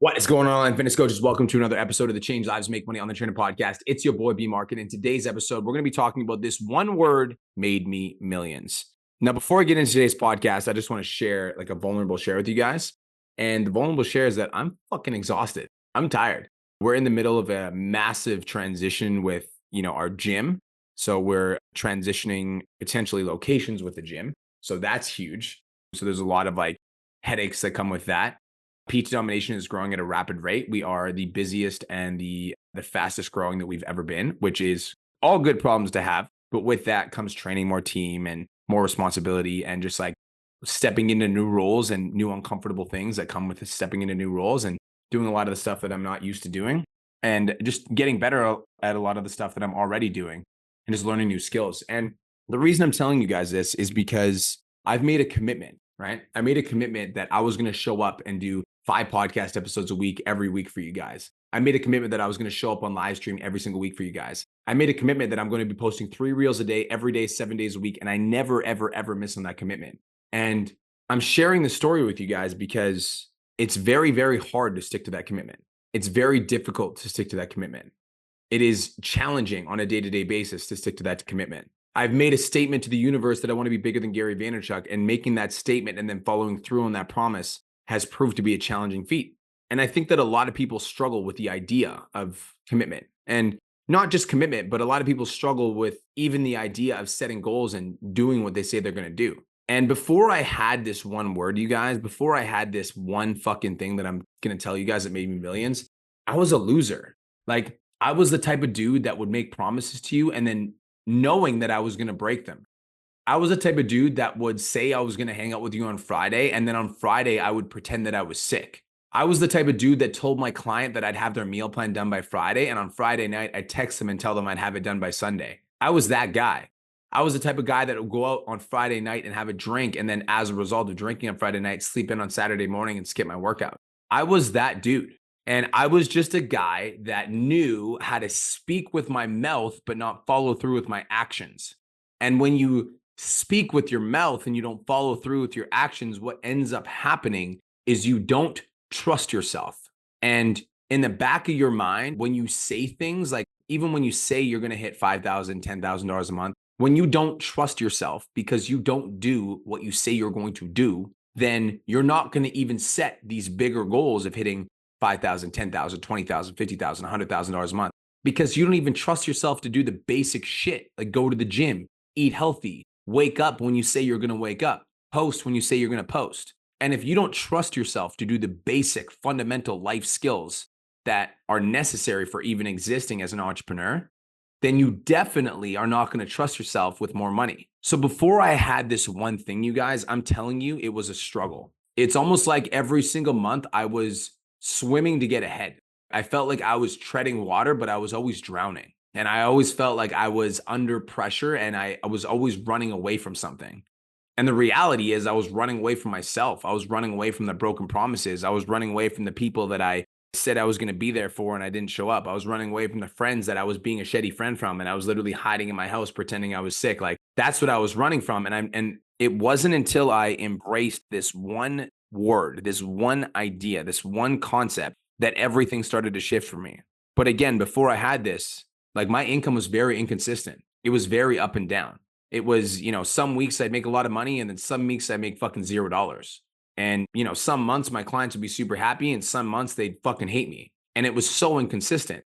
What is going on, online fitness coaches? Welcome to another episode of the Change Lives Make Money on the Trainer podcast. It's your boy B Market. In today's episode, we're going to be talking about this one word made me millions. Now, before I get into today's podcast, I just want to share like a vulnerable share with you guys. And the vulnerable share is that I'm fucking exhausted. I'm tired. We're in the middle of a massive transition with, our gym. So we're transitioning potentially locations with the gym. So that's huge. So there's a lot of like headaches that come with that. PT domination is growing at a rapid rate. We are the busiest and the fastest growing that we've ever been, which is all good problems to have. But with that comes training more team and more responsibility and just like stepping into new roles and new uncomfortable things that come with stepping into new roles and doing a lot of the stuff that I'm not used to doing and just getting better at a lot of the stuff that I'm already doing and just learning new skills. And the reason I'm telling you guys this is because I've made a commitment, right? I made a commitment that I was going to show up and do 5 podcast episodes a week, every week for you guys. I made a commitment that I was going to show up on live stream every single week for you guys. I made a commitment that I'm going to be posting 3 reels a day, every day, 7 days a week. And I never, ever, ever miss on that commitment. And I'm sharing the story with you guys because it's very, very hard to stick to that commitment. It's very difficult to stick to that commitment. It is challenging on a day-to-day basis to stick to that commitment. I've made a statement to the universe that I want to be bigger than Gary Vaynerchuk, and making that statement and then following through on that promise has proved to be a challenging feat. And I think that a lot of people struggle with the idea of commitment, and not just commitment, but a lot of people struggle with even the idea of setting goals and doing what they say they're going to do. And before I had this one word, you guys, before I had this one fucking thing that I'm going to tell you guys that made me millions, I was a loser. Like, I was the type of dude that would make promises to you and then knowing that I was going to break them. I was the type of dude that would say I was going to hang out with you on Friday, and then on Friday, I would pretend that I was sick. I was the type of dude that told my client that I'd have their meal plan done by Friday, and on Friday night, I'd text them and tell them I'd have it done by Sunday. I was that guy. I was the type of guy that would go out on Friday night and have a drink, and then as a result of drinking on Friday night, sleep in on Saturday morning and skip my workout. I was that dude. And I was just a guy that knew how to speak with my mouth, but not follow through with my actions. And when you speak with your mouth and you don't follow through with your actions, what ends up happening is you don't trust yourself. And in the back of your mind, when you say things like, even when you say you're going to hit $5,000, $10,000 a month, when you don't trust yourself because you don't do what you say you're going to do, then you're not going to even set these bigger goals of hitting 5,000, 10,000, 20,000, 50,000, $100,000 a month, because you don't even trust yourself to do the basic shit, like go to the gym, eat healthy, wake up when you say you're going to wake up, post when you say you're going to post. And if you don't trust yourself to do the basic fundamental life skills that are necessary for even existing as an entrepreneur, then you definitely are not going to trust yourself with more money. So before I had this one thing, you guys, I'm telling you, it was a struggle. It's almost like every single month I was swimming to get ahead. I felt like I was treading water, but I was always drowning. And I always felt like I was under pressure and I was always running away from something. And the reality is I was running away from myself. I was running away from the broken promises. I was running away from the people that I said I was going to be there for and I didn't show up. I was running away from the friends that I was being a shitty friend from, and I was literally hiding in my house pretending I was sick. Like, that's what I was running from. And it wasn't until I embraced this one word, this one idea, this one concept, that everything started to shift for me. But again, before I had this, like, my income was very inconsistent. It was very up and down. It was, some weeks I'd make a lot of money and then some weeks I'd make fucking $0. And, some months my clients would be super happy and some months they'd fucking hate me. And it was so inconsistent.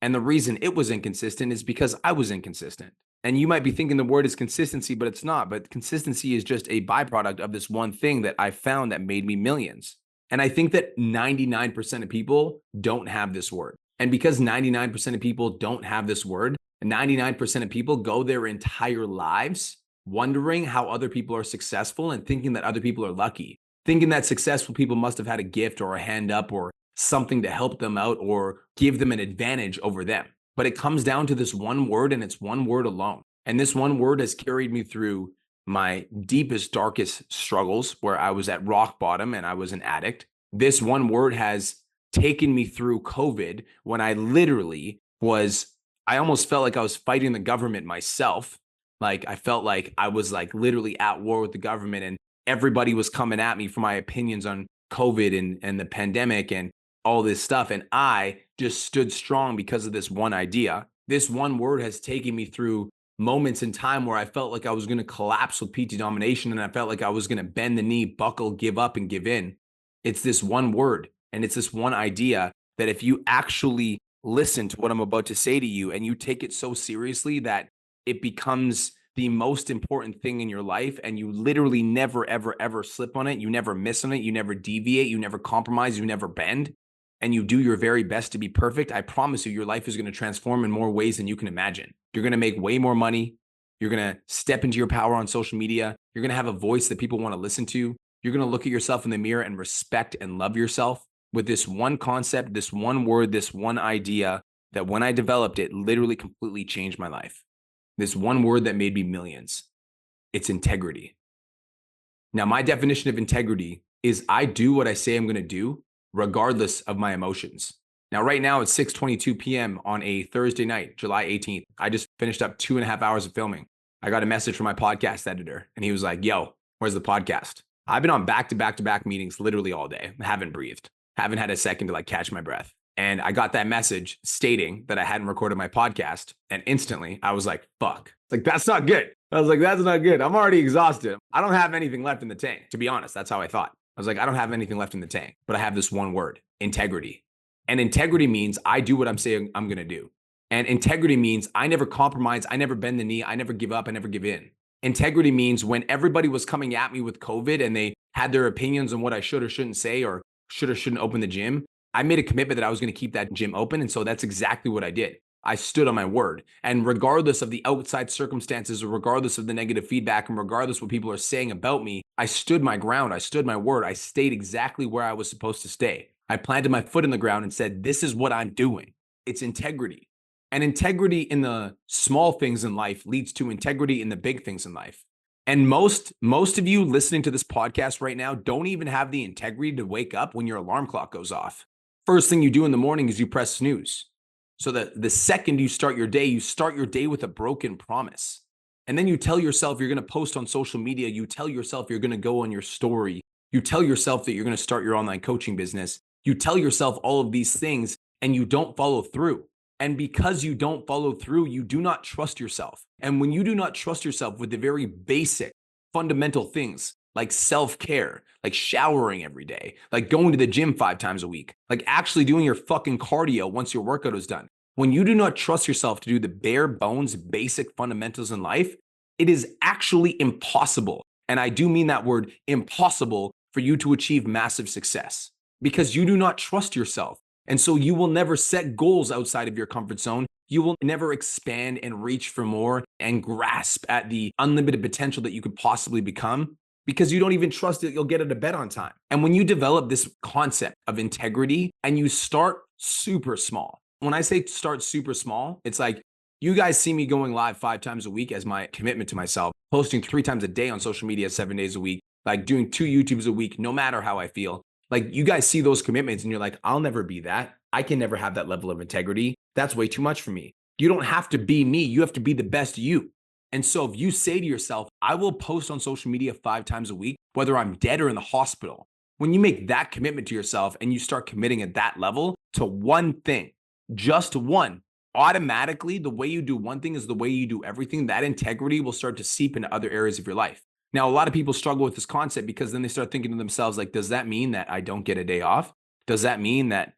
And the reason it was inconsistent is because I was inconsistent. And you might be thinking the word is consistency, but it's not. But consistency is just a byproduct of this one thing that I found that made me millions. And I think that 99% of people don't have this word. And because 99% of people don't have this word, 99% of people go their entire lives wondering how other people are successful and thinking that other people are lucky, thinking that successful people must have had a gift or a hand up or something to help them out or give them an advantage over them. But it comes down to this one word, and it's one word alone. And this one word has carried me through my deepest, darkest struggles where I was at rock bottom and I was an addict. This one word has taken me through COVID when I literally I almost felt like I was fighting the government myself. Like, I felt like I was like literally at war with the government and everybody was coming at me for my opinions on COVID and the pandemic. And all this stuff. And I just stood strong because of this one idea. This one word has taken me through moments in time where I felt like I was going to collapse with PT domination, and I felt like I was going to bend the knee, buckle, give up, and give in. It's this one word, and it's this one idea that if you actually listen to what I'm about to say to you and you take it so seriously that it becomes the most important thing in your life, and you literally never, ever, ever slip on it, you never miss on it, you never deviate, you never compromise, you never bend, and you do your very best to be perfect, I promise you, your life is going to transform in more ways than you can imagine. You're going to make way more money. You're going to step into your power on social media. You're going to have a voice that people want to listen to. You're going to look at yourself in the mirror and respect and love yourself with this one concept, this one word, this one idea that when I developed it, literally completely changed my life. This one word that made me millions. It's integrity. Now, my definition of integrity is I do what I say I'm going to do, regardless of my emotions. Now, right now it's 6:22 p.m. on a Thursday night, July 18th. I just finished up 2.5 hours of filming. I got a message from my podcast editor, and he was like, yo, where's the podcast? I've been on back-to-back meetings literally all day. I haven't breathed. Haven't had a second to like catch my breath. And I got that message stating that I hadn't recorded my podcast. And instantly I was like, fuck. Like, that's not good. I was like, that's not good. I'm already exhausted. I don't have anything left in the tank. To be honest, that's how I thought. I was like, I don't have anything left in the tank, but I have this one word, integrity. And integrity means I do what I'm saying I'm going to do. And integrity means I never compromise. I never bend the knee. I never give up. I never give in. Integrity means when everybody was coming at me with COVID and they had their opinions on what I should or shouldn't say or should or shouldn't open the gym, I made a commitment that I was going to keep that gym open. And so that's exactly what I did. I stood on my word. And regardless of the outside circumstances, or regardless of the negative feedback, and regardless of what people are saying about me, I stood my ground. I stood my word. I stayed exactly where I was supposed to stay. I planted my foot in the ground and said, this is what I'm doing. It's integrity. And integrity in the small things in life leads to integrity in the big things in life. And most of you listening to this podcast right now don't even have the integrity to wake up when your alarm clock goes off. First thing you do in the morning is you press snooze. So that the second you start your day with a broken promise. And then you tell yourself you're going to post on social media. You tell yourself you're going to go on your story. You tell yourself that you're going to start your online coaching business. You tell yourself all of these things and you don't follow through. And because you don't follow through, you do not trust yourself. And when you do not trust yourself with the very basic, fundamental things like self-care, like showering every day, like going to the gym 5 times a week, like actually doing your fucking cardio once your workout is done. When you do not trust yourself to do the bare bones, basic fundamentals in life, it is actually impossible. And I do mean that word, impossible, for you to achieve massive success because you do not trust yourself. And so you will never set goals outside of your comfort zone. You will never expand and reach for more and grasp at the unlimited potential that you could possibly become because you don't even trust that you'll get out of bed on time. And when you develop this concept of integrity and you start super small, when I say start super small, it's like you guys see me going live 5 times a week as my commitment to myself, posting 3 times a day on social media, 7 days a week, like doing 2 YouTubes a week, no matter how I feel. Like you guys see those commitments and you're like, I'll never be that. I can never have that level of integrity. That's way too much for me. You don't have to be me. You have to be the best you. And so if you say to yourself, I will post on social media 5 times a week, whether I'm dead or in the hospital, when you make that commitment to yourself and you start committing at that level to one thing, just one, automatically the way you do one thing is the way you do everything. That integrity will start to seep into other areas of your life. Now, a lot of people struggle with this concept because then they start thinking to themselves, like, does that mean that I don't get a day off? Does that mean that,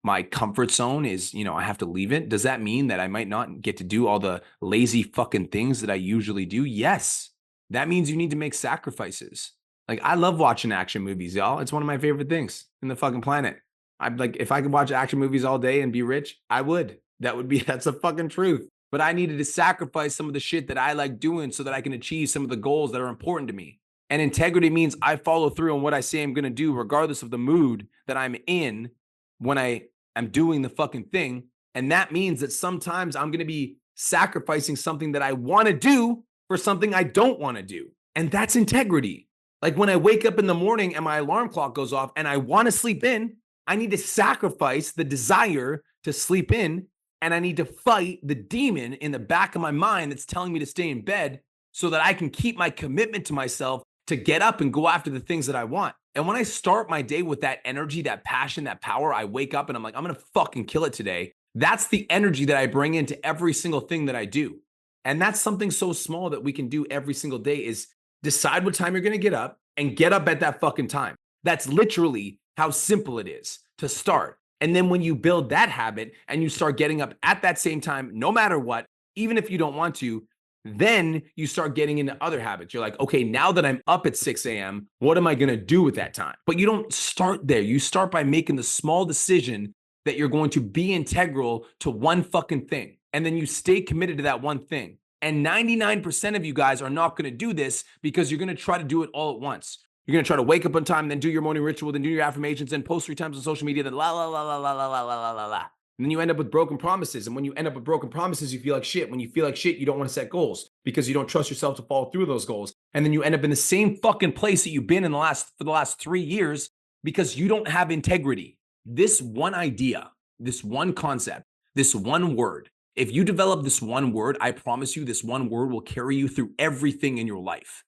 my comfort zone is, I have to leave it? Does that mean that I might not get to do all the lazy fucking things that I usually do? Yes. That means you need to make sacrifices. Like, I love watching action movies, y'all. It's one of my favorite things in the fucking planet. I'm like, if I could watch action movies all day and be rich, I would. That's the fucking truth. But I needed to sacrifice some of the shit that I like doing so that I can achieve some of the goals that are important to me. And integrity means I follow through on what I say I'm going to do, regardless of the mood that I'm in when I am doing the fucking thing. And that means that sometimes I'm going to be sacrificing something that I want to do for something I don't want to do. And that's integrity. Like when I wake up in the morning and my alarm clock goes off and I want to sleep in, I need to sacrifice the desire to sleep in. And I need to fight the demon in the back of my mind that's telling me to stay in bed so that I can keep my commitment to myself to get up and go after the things that I want. And when I start my day with that energy, that passion, that power, I wake up and I'm like, I'm going to fucking kill it today. That's the energy that I bring into every single thing that I do. And that's something so small that we can do every single day is decide what time you're going to get up and get up at that fucking time. That's literally how simple it is to start. And then when you build that habit and you start getting up at that same time, no matter what, even if you don't want to, then you start getting into other habits. You're like, okay, now that I'm up at 6 a.m., what am I going to do with that time? But you don't start there. You start by making the small decision that you're going to be integral to one fucking thing. And then you stay committed to that one thing. And 99% of you guys are not going to do this because you're going to try to do it all at once. You're going to try to wake up on time, then do your morning ritual, then do your affirmations, then post 3 times on social media, then la, la, la, la, la, la, la, la, la, la. And then you end up with broken promises. And when you end up with broken promises, you feel like shit. When you feel like shit, you don't want to set goals because you don't trust yourself to follow through those goals. And then you end up in the same fucking place that you've been for the last 3 years because you don't have integrity. This one idea, this one concept, this one word, if you develop this one word, I promise you this one word will carry you through everything in your life.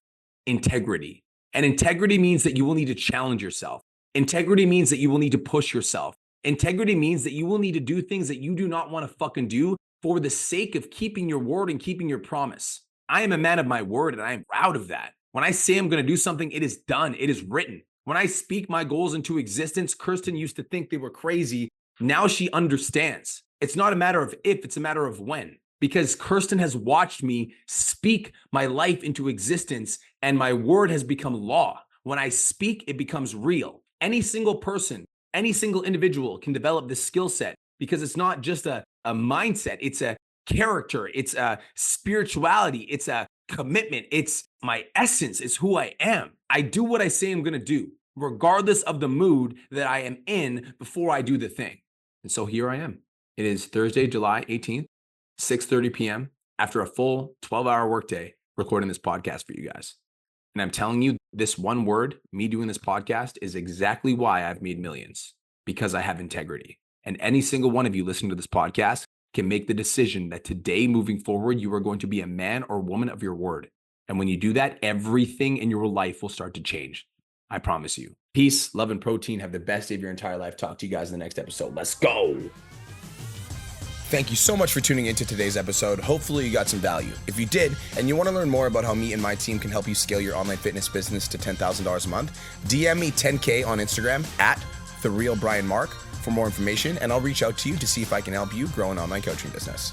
Integrity. And integrity means that you will need to challenge yourself. Integrity means that you will need to push yourself. Integrity means that you will need to do things that you do not want to fucking do for the sake of keeping your word and keeping your promise. I am a man of my word and I am proud of that. When I say I'm going to do something, it is done. It is written. When I speak my goals into existence, Kirsten used to think they were crazy. Now she understands. It's not a matter of if, it's a matter of when. Because Kirsten has watched me speak my life into existence and my word has become law. When I speak, it becomes real. Any single person, any single individual can develop this skill set because it's not just a mindset. It's a character. It's a spirituality. It's a commitment. It's my essence. It's who I am. I do what I say I'm going to do, regardless of the mood that I am in before I do the thing. And so here I am. It is Thursday, July 18th, 6:30 p.m. after a full 12-hour workday recording this podcast for you guys. And I'm telling you, this one word, me doing this podcast, is exactly why I've made millions, because I have integrity. And any single one of you listening to this podcast can make the decision that today, moving forward, you are going to be a man or woman of your word. And when you do that, everything in your life will start to change. I promise you. Peace, love, and protein. Have the best day of your entire life. Talk to you guys in the next episode. Let's go. Thank you so much for tuning into today's episode. Hopefully you got some value. If you did, and you want to learn more about how me and my team can help you scale your online fitness business to $10,000 a month, DM me 10K on Instagram at TheRealBrianMark for more information, and I'll reach out to you to see if I can help you grow an online coaching business.